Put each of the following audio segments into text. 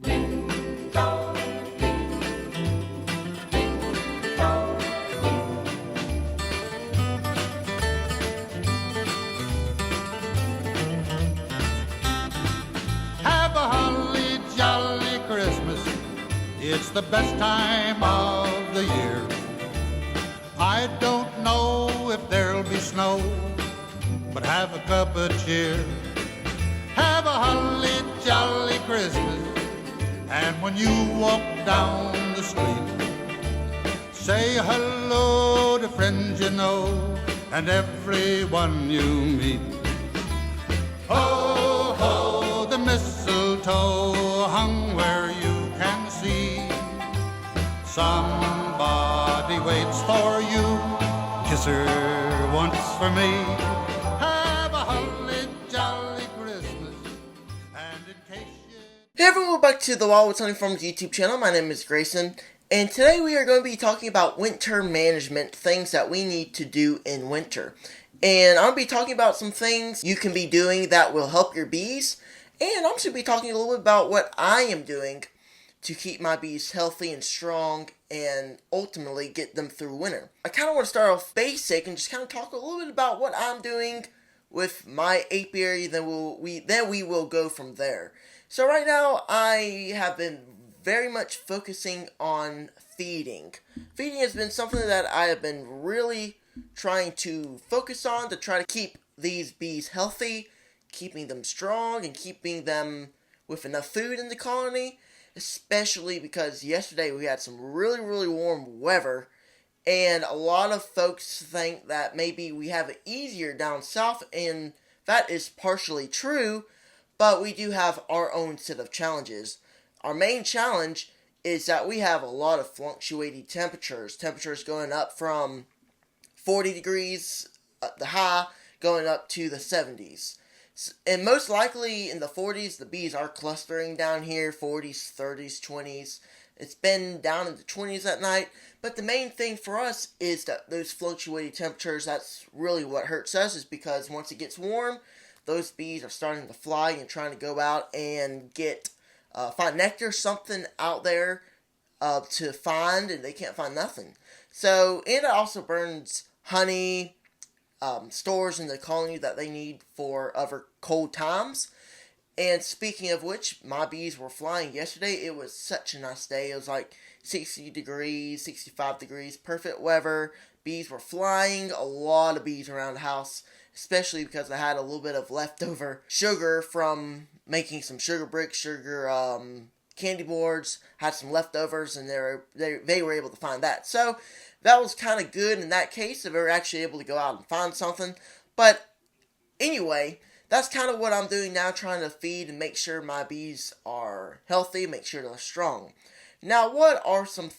Have a holly jolly Christmas. It's the best time of the year. I don't know if there'll be snow, but have a cup of cheer. Have a holly jolly Christmas, and when you walk down the street, say hello to friends you know and everyone you meet. Ho, ho, the mistletoe hung where you can see. Somebody waits for you, kiss her once for me. Have a holly jolly Christmas, and in case you... Hey everyone, welcome back to the Wildwoods Hunting Farms YouTube channel. My name is Grayson, and today we are going to be talking about winter management, things that we need to do in winter. And I'm going to be talking about some things you can be doing that will help your bees, and I'm also going to be talking a little bit about what I am doing to keep my bees healthy and strong and ultimately get them through winter. I kind of want to start off basic and just kind of talk a little bit about what I'm doing with my apiary, then we will go from there. So right now I have been very much focusing on feeding. Feeding has been something that I have been really trying to focus on to try to keep these bees healthy, keeping them strong, and keeping them with enough food in the colony. Especially because yesterday we had some really warm weather, and a lot of folks think that maybe we have it easier down south, and that is partially true, but we do have our own set of challenges. Our main challenge is that we have a lot of fluctuating temperatures going up from 40 degrees at the high, going up to the 70s. And most likely in the 40s, the bees are clustering down here, 40s, 30s, 20s. It's been down in the 20s at night. But the main thing for us is that those fluctuating temperatures, that's really what hurts us, is because once it gets warm, those bees are starting to fly and trying to go out and get, find nectar, something out there to find, and they can't find nothing. So, and it also burns honey, stores in the colony that they need for other cold times. And speaking of which, my bees were flying yesterday. It was such a nice day. It was like 60 degrees, 65 degrees, perfect weather. Bees were flying, a lot of bees around the house, especially because I had a little bit of leftover sugar from making some sugar bricks, candy boards, had some leftovers, and they were able to find that. So that was kind of good in that case, if they were actually able to go out and find something. But anyway, that's kind of what I'm doing now, trying to feed and make sure my bees are healthy, make sure they're strong. Now, what are some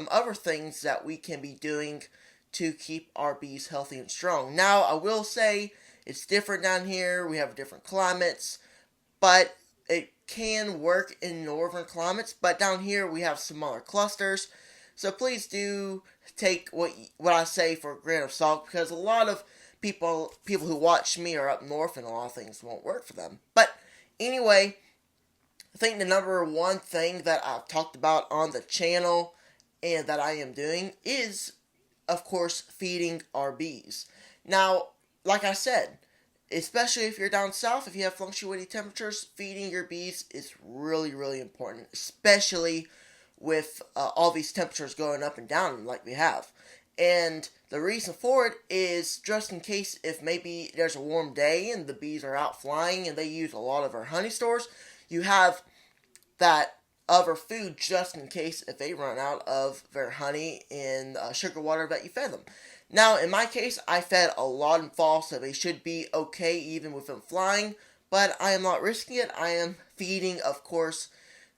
other things that we can be doing to keep our bees healthy and strong? Now, I will say it's different down here. We have different climates, but it can work in northern climates. But down here, we have smaller clusters. So please do take what I say for a grain of salt, because a lot of people who watch me are up north, and a lot of things won't work for them. But anyway, I think the number one thing that I've talked about on the channel and that I am doing is, of course, feeding our bees. Now, like I said, especially if you're down south, if you have fluctuating temperatures, feeding your bees is really important, especially with all these temperatures going up and down like we have. And the reason for it is just in case if maybe there's a warm day and the bees are out flying and they use a lot of our honey stores, you have that other food just in case if they run out of their honey and sugar water that you fed them. Now, in my case, I fed a lot in fall, so they should be okay even with them flying, but I am not risking it. I am feeding, of course,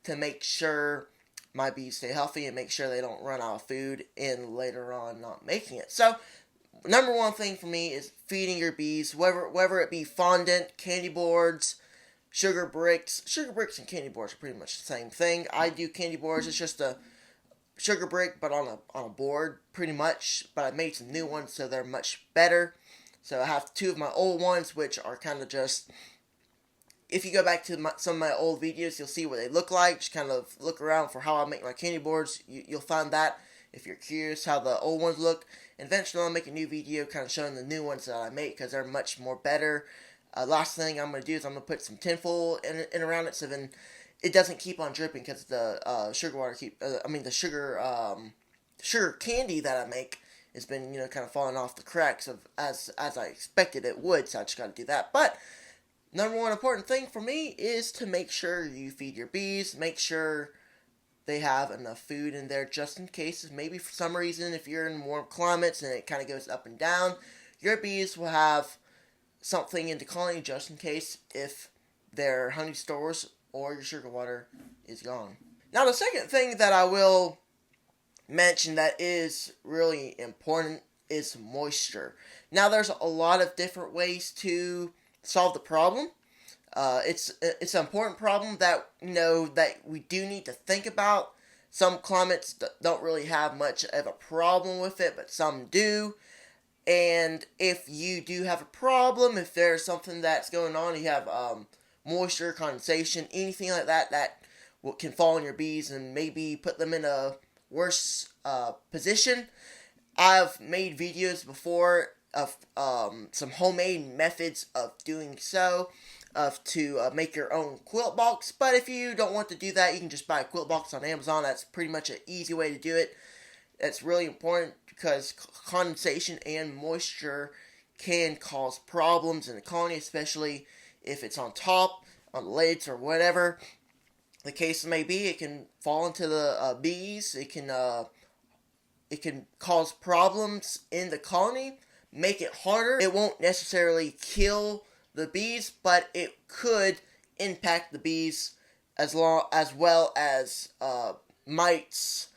to make sure my bees stay healthy and make sure they don't run out of food and later on not making it. So, number one thing for me is feeding your bees, whether it be fondant, candy boards, sugar bricks. Sugar bricks and candy boards are pretty much the same thing. I do candy boards. It's just a sugar brick, but on a board, pretty much. But I made some new ones, so they're much better. So I have two of my old ones, which are kind of just if you go back to some of my old videos, you'll see what they look like. Just kind of look around for how I make my candy boards. You'll find that if you're curious how the old ones look. And eventually I'll make a new video kind of showing the new ones that I make because they're much more better. Last thing I'm going to do is I'm going to put some tinfoil in around it so then it doesn't keep on dripping because the sugar water the sugar candy that I make has been, kind of falling off the cracks as I expected it would, so I just got to do that. But number one important thing for me is to make sure you feed your bees, make sure they have enough food in there just in case, maybe for some reason, if you're in warm climates and it kind of goes up and down, your bees will have something in the colony just in case if their honey stores or your sugar water is gone. Now the second thing that I will mention that is really important is moisture. Now there's a lot of different ways to solve the problem. It's an important problem that that we do need to think about. Some climates don't really have much of a problem with it, but some do. And if you do have a problem, if there's something that's going on, you have moisture, condensation, anything like that can fall on your bees and maybe put them in a worse position. I've made videos before of some homemade methods of doing so, to make your own quilt box. But if you don't want to do that, you can just buy a quilt box on Amazon. That's pretty much an easy way to do it. It's really important because condensation and moisture can cause problems in the colony, especially if it's on top, on the lids, or whatever the case may be. It can fall into the bees. It can cause problems in the colony, make it harder. It won't necessarily kill the bees, but it could impact the bees as well as mites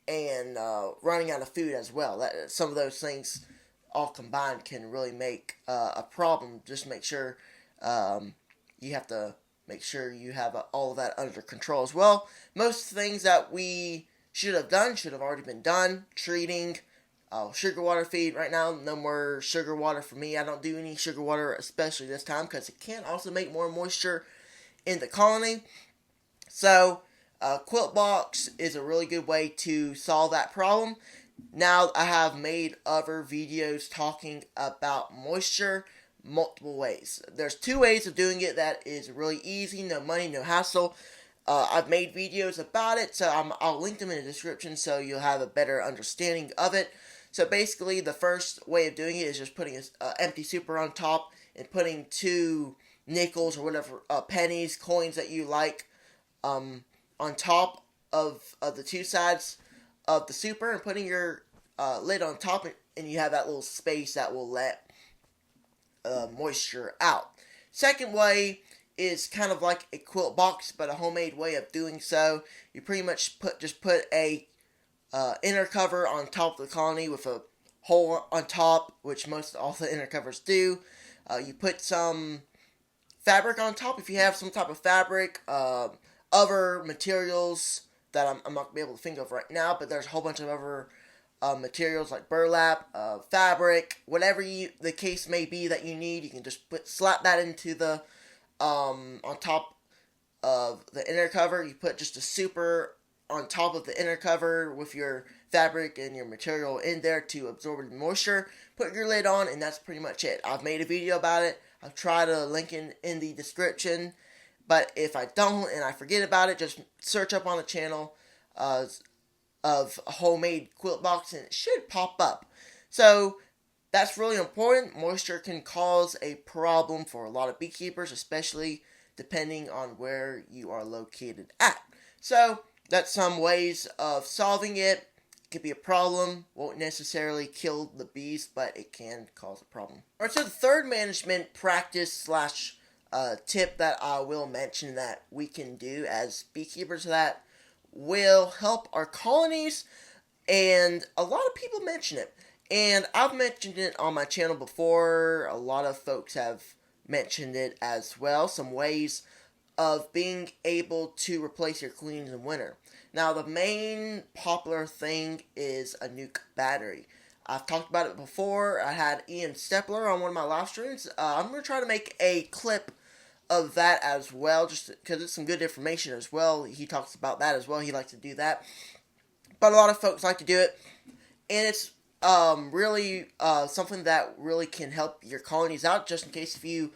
and running out of food as well. Some of those things all combined can really make a problem. Just make sure you have to make sure you have all of that under control as well. Most things that we should have done should have already been done. Treating, sugar water feed. Right now, no more sugar water for me. I don't do any sugar water, especially this time, because it can also make more moisture in the colony. So, quilt box is a really good way to solve that problem. Now, I have made other videos talking about moisture multiple ways. There's 2 ways of doing it that is really easy, no money, no hassle. I've made videos about it, so I'll link them in the description so you'll have a better understanding of it. So basically, the first way of doing it is just putting an empty super on top and putting 2 nickels or whatever, pennies, coins that you like, on top of the 2 sides of the super, and putting your lid on top, and you have that little space that will let moisture out. Second way is kind of like a quilt box, but a homemade way of doing so. You pretty much put a inner cover on top of the colony with a hole on top, which most all the inner covers do. You put some fabric on top if you have some type of fabric. Other materials that I'm not going to be able to think of right now, but there's a whole bunch of other materials like burlap, fabric, whatever the case may be that you need. You can just slap that into the on top of the inner cover. You put just a super on top of the inner cover with your fabric and your material in there to absorb the moisture. Put your lid on, and that's pretty much it. I've made a video about it. I'll try to link in the description, but if I don't and I forget about it, just search up on the channel of a homemade quilt box and it should pop up. So that's really important. Moisture can cause a problem for a lot of beekeepers, especially depending on where you are located at. So that's some ways of solving it. It could be a problem, won't necessarily kill the bees, but it can cause a problem. Alright, so the third management practice slash tip that I will mention that we can do as beekeepers that will help our colonies, and a lot of people mention it. And I've mentioned it on my channel before. A lot of folks have mentioned it as well. Some ways of being able to replace your queens in winter. Now, the main popular thing is a nuke battery. I've talked about it before. I had Ian Stepler on one of my live streams. I'm going to try to make a clip of that as well, just because it's some good information as well. He talks about that as well. He likes to do that, but a lot of folks like to do it, and it's really something that really can help your colonies out, just in case if you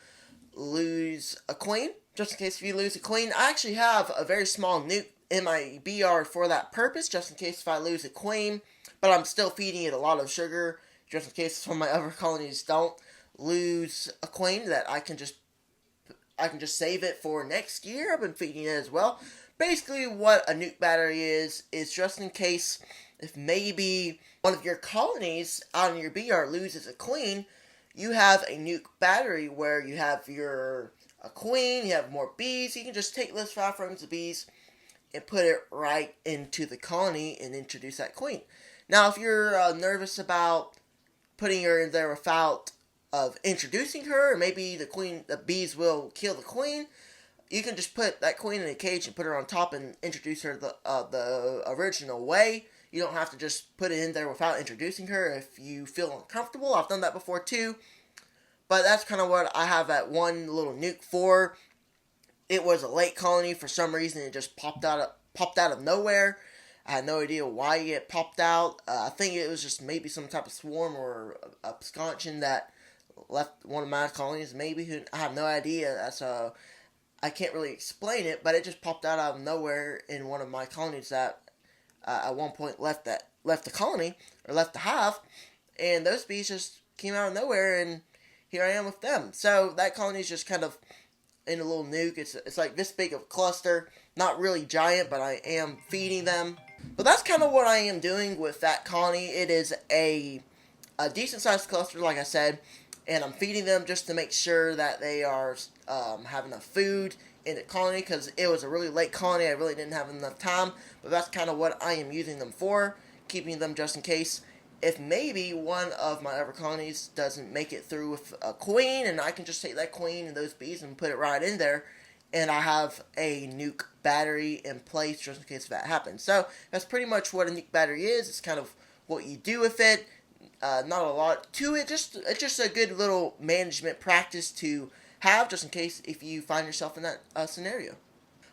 lose a queen. Just in case if you lose a queen, I actually have a very small nuke in my bee yard for that purpose, just in case if I lose a queen, but I'm still feeding it a lot of sugar, just in case some of my other colonies don't lose a queen, that I can just save it for next year. I've been feeding it as well. Basically, what a nuke battery is just in case if maybe one of your colonies out in your bee yard loses a queen, you have a nuke battery where you have a queen, you have more bees. You can just take those 5 frames of bees and put it right into the colony and introduce that queen. Now, if you're nervous about putting her in there without of introducing her, or maybe the bees will kill the queen, you can just put that queen in a cage and put her on top and introduce her the original way. You don't have to just put it in there without introducing her if you feel uncomfortable. I've done that before too. But that's kind of what I have that one little nuke for. It was a late colony. For some reason, it just popped out of nowhere. I had no idea why it popped out. I think it was just maybe some type of swarm or a sconching that left one of my colonies. Maybe, I have no idea. So I can't really explain it, but it just popped out of nowhere in one of my colonies that at one point left the colony, or left the hive, and those bees just came out of nowhere, and here I am with them. So that colony is just kind of in a little nuke. It's like this big of a cluster, not really giant, but I am feeding them. But that's kind of what I am doing with that colony. It is a decent sized cluster, like I said, and I'm feeding them just to make sure that they are have enough food in the colony, because it was a really late colony. I really didn't have enough time, but that's kind of what I am using them for, keeping them just in case if maybe one of my other colonies doesn't make it through with a queen, and I can just take that queen and those bees and put it right in there, and I have a nuke battery in place just in case that happens. So that's pretty much what a nuke battery is. It's kind of what you do with it. Not a lot to it. It's just a good little management practice to have, just in case if you find yourself in that scenario.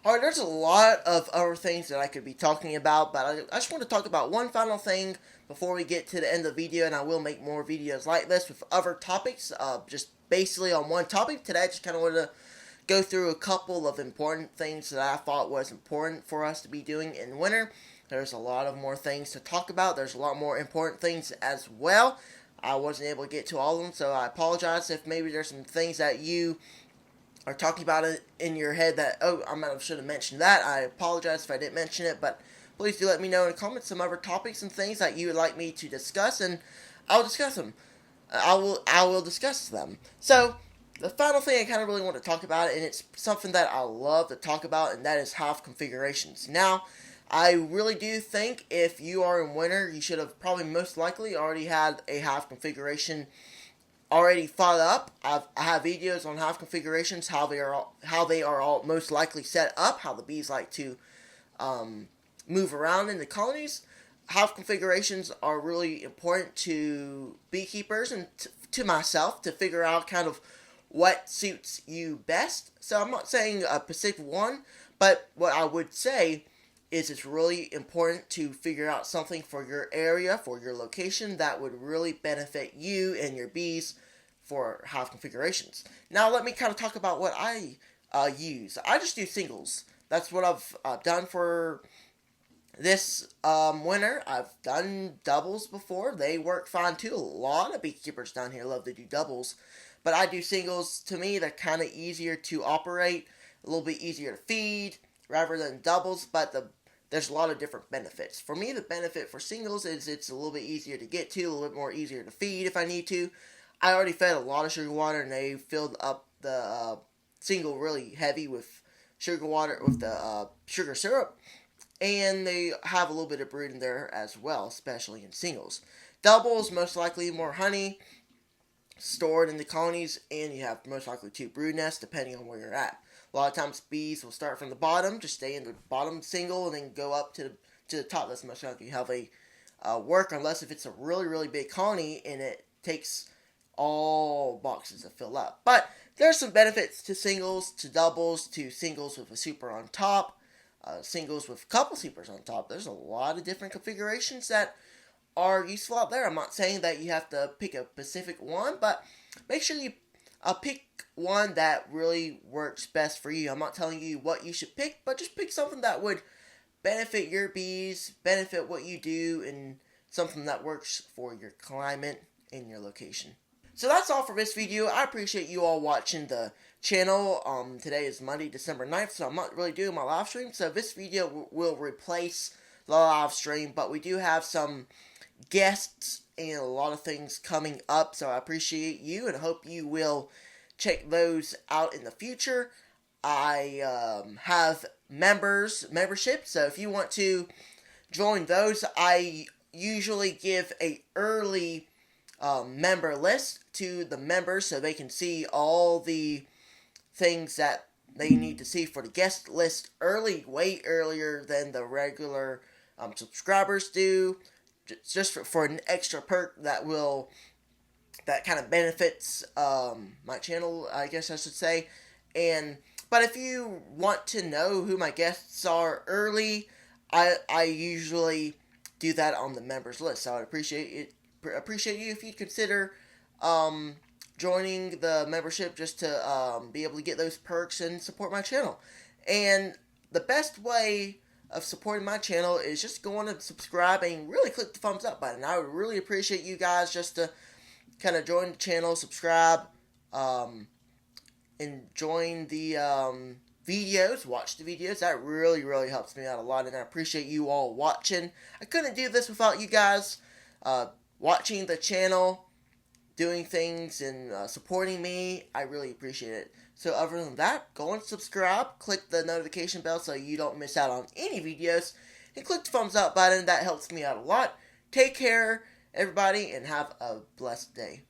Alright, there's a lot of other things that I could be talking about, but I just want to talk about one final thing before we get to the end of the video, and I will make more videos like this with other topics, just basically on one topic. Today I just kind of wanted to go through a couple of important things that I thought was important for us to be doing in winter. There's a lot of more things to talk about. There's a lot more important things as well. I wasn't able to get to all of them, so I apologize if maybe there's some things that you are talking about it in your head that, oh, should have mentioned that. I apologize if I didn't mention it, but please do let me know in the comments some other topics and things that you would like me to discuss, and I'll discuss them. I will discuss them. So, the final thing I kind of really want to talk about, and it's something that I love to talk about, and that is hive configurations. Now, I really do think if you are in winter, you should have probably most likely already had a hive configuration already thought up. I have videos on hive configurations, how they are all most likely set up, how the bees like to move around in the colonies. Hive configurations are really important to beekeepers and to myself to figure out kind of what suits you best. So I'm not saying a specific one, but what I would say is it's really important to figure out something for your area, for your location, that would really benefit you and your bees for hive configurations. Now let me kind of talk about what I use. I just do singles. That's what I've done for this winter. I've done doubles before. They work fine too. A lot of beekeepers down here love to do doubles. But I do singles. To me, they're kind of easier to operate, a little bit easier to feed rather than doubles, but there's a lot of different benefits. For me, the benefit for singles is it's a little bit easier to get to, a little bit more easier to feed if I need to. I already fed a lot of sugar water, and they filled up the single really heavy with sugar water, with the sugar syrup, and they have a little bit of brood in there as well, especially in singles. Doubles, most likely more honey stored in the colonies, and you have most likely 2 brood nests, depending on where you're at. A lot of times bees will start from the bottom, just stay in the bottom single, and then go up to the top. That's most likely you have a work, unless if it's a really, really big colony, and it takes all boxes to fill up. But There's some benefits to singles, to doubles, to singles with a super on top, singles with a couple supers on top. There's a lot of different configurations that are useful out there. I'm not saying that you have to pick a specific one, but make sure you pick one that really works best for you. I'm not telling you what you should pick, but just pick something that would benefit your bees, benefit what you do, and something that works for your climate and your location. So that's all for this video. I appreciate you all watching the channel. Today is Monday, December 9th, so I'm not really doing my live stream. So this video will replace the live stream, but we do have some guests and a lot of things coming up. So I appreciate you and hope you will check those out in the future. I have memberships, so if you want to join those, I usually give a early member list to the members so they can see all the things that they need to see for the guest list early, way earlier than the regular subscribers do, just for an extra perk that kind of benefits my channel, I guess I should say. But if you want to know who my guests are early, I usually do that on the members list. So I'd appreciate you if you'd consider joining the membership just to be able to get those perks and support my channel. And the best way of supporting my channel is just going and subscribe and really click the thumbs up button. I would really appreciate you guys just to kind of join the channel, subscribe, and join the videos, watch the videos. That really, really helps me out a lot, and I appreciate you all watching. I couldn't do this without you guys watching the channel, doing things, and supporting me. I really appreciate it. So other than that, go and subscribe, click the notification bell so you don't miss out on any videos, and click the thumbs up button. That helps me out a lot. Take care, everybody, and have a blessed day.